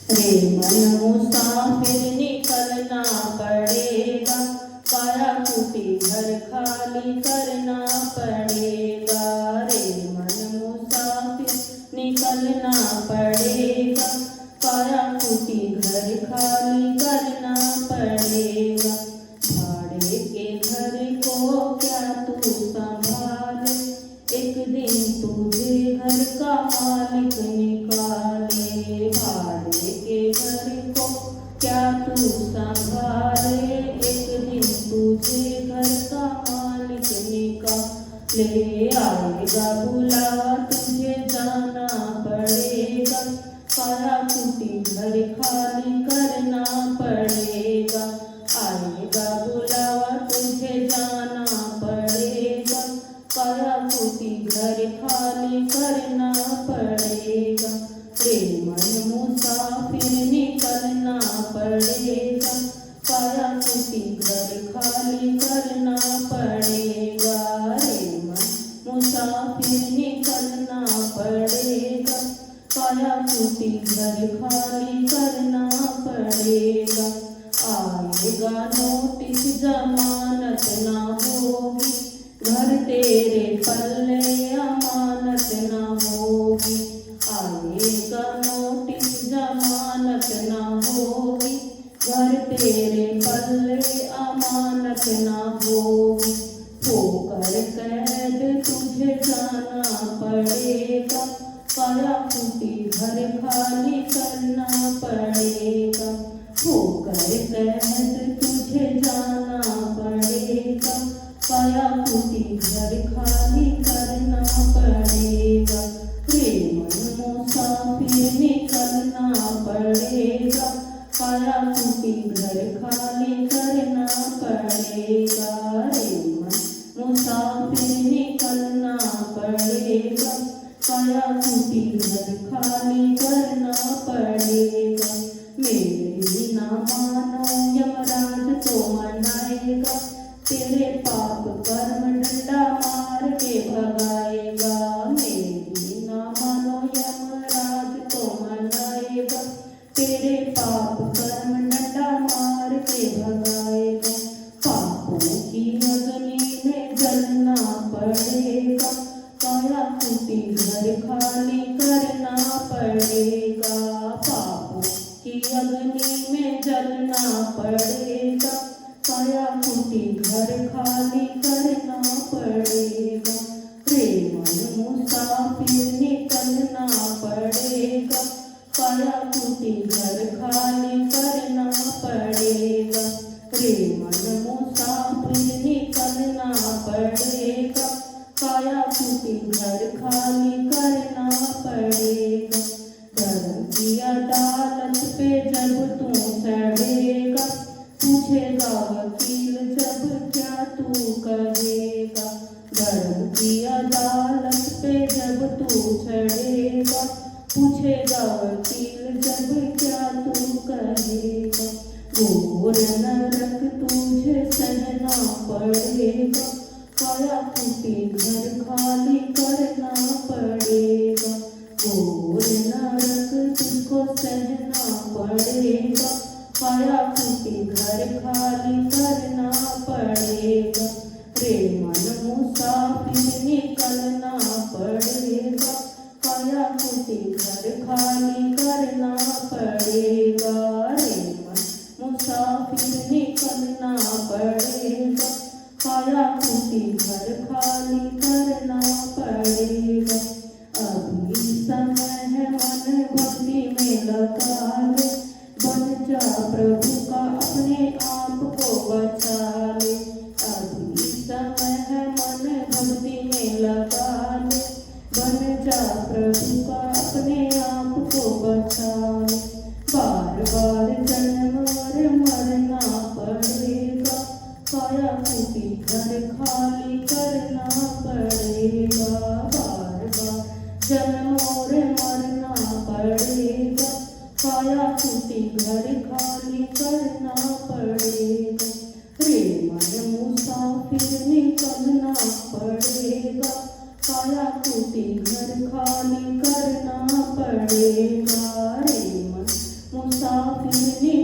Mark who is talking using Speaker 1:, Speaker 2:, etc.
Speaker 1: रे मन मुसाफिर निकलना पड़ेगा, काया कुटी घर खाली करना पड़ेगा। रे मन मुसाफिर निकलना पड़ेगा, काया कुटी घर खाली करना पड़ेगा। भाड़े के घर को क्या तू संभाले, एक दिन तुझे घर का मालिक निकाले। भाड़े के घर को क्या तू संभाले, एक दिन तुझे घर का मालिक निकाले। आएगा बुलावा तुझे जाना पड़ेगा, काया कुटी घर खाली करना पड़ेगा। आएगा बुलावा तुझे जाना पड़ेगा, काया कुटी घर खाली करना पड़ेगा। रे मन मुसाफिर निकलना पड़ेगा, काया कुटी घर खाली करना पड़ेगा। रे मन मुसाफिर निकलना पड़ेगा, काया कुटी घर खाली करना पड़ेगा। आएगा नोटिस जमानत ना होगी, घर तेरे पल्ले अमानत ना होगी। आएगा नोटिस जमानत ना होगी, घर तेरे पल्ले अमानत ना होगी। होकर कैद तुझे जाना पड़ेगा, काया कुटी घर खाली करना पड़ेगा। होकर कैद तुझे जाना पड़ेगा, काया कुटी घर खाली करना पड़ेगा। रे मन मुसाफिर निकलना पड़ेगा, काया कुटी घर खाली करना पड़ेगा। रे मन मुसाफिर निकलना पड़ेगा, काया कुटी घर खाली करना पड़ेगा। मेरी ना मानो यमराज तो मनाएगा, तेरे पाप कर्म डंडा मार के भगाएगा। मेरी ना मानो यमराज तो मनाएगा, तेरे पाप कर्म डंडा मार के भगाएगा। पापों की अग्नि में जलना पड़ेगा, काया कुटी घर खाली करना पड़ेगा। पापों की अग्नि में जलना पड़ेगा, काया कुटी घर खाली करना पड़ेगा। रे मन मुसाफिर निकलना पड़ेगा, काया कुटी घर खाली करना पड़ेगा। रे मन मुसाफिर निकलना पड़ेगा, काया कुटी घर खाली करना पड़ेगा। धर्म की अदालत पे जब तू चढ़ेगा, पूछेगा वकील जब क्या तू कहेगा। धर्म की अदालत पे जब तू चढ़ेगा, पूछेगा वकील जब क्या तू कहेगा। घोर नरक तुझे सहना पड़ेगा, काया कुटी घर खाली करना पड़ेगा। घोर नरक तुझको सहना पड़ेगा, काया कुटी घर खाली करना पड़ेगा। रे मन मुसाफिर निकलना पड़ेगा, काया कुटी घर खाली करना पड़ेगा। रे मन मुसाफिर निकलना पड़ेगा, काया कुटी घर खाली करना पड़ेगा। अभी समय है मन भक्ति में लगा ले, बन जा प्रभु का अपने आप को बचा ले। अभी समय है मन भक्ति में लगा ले, बन जा प्रभु का अपने आप को बचा ले। बार बार जन्म और मरना पड़ेगा, काया कुटी घर खाली करना पड़ेगा। बार बार जन्म और मरना पड़ेगा, काया कुटी घर खाली करना पड़ेगा। रे मन मुसाफिर निकलना पड़ेगा, काया कुटी घर खाली करना पड़ेगा। रे मन मुसाफिर ने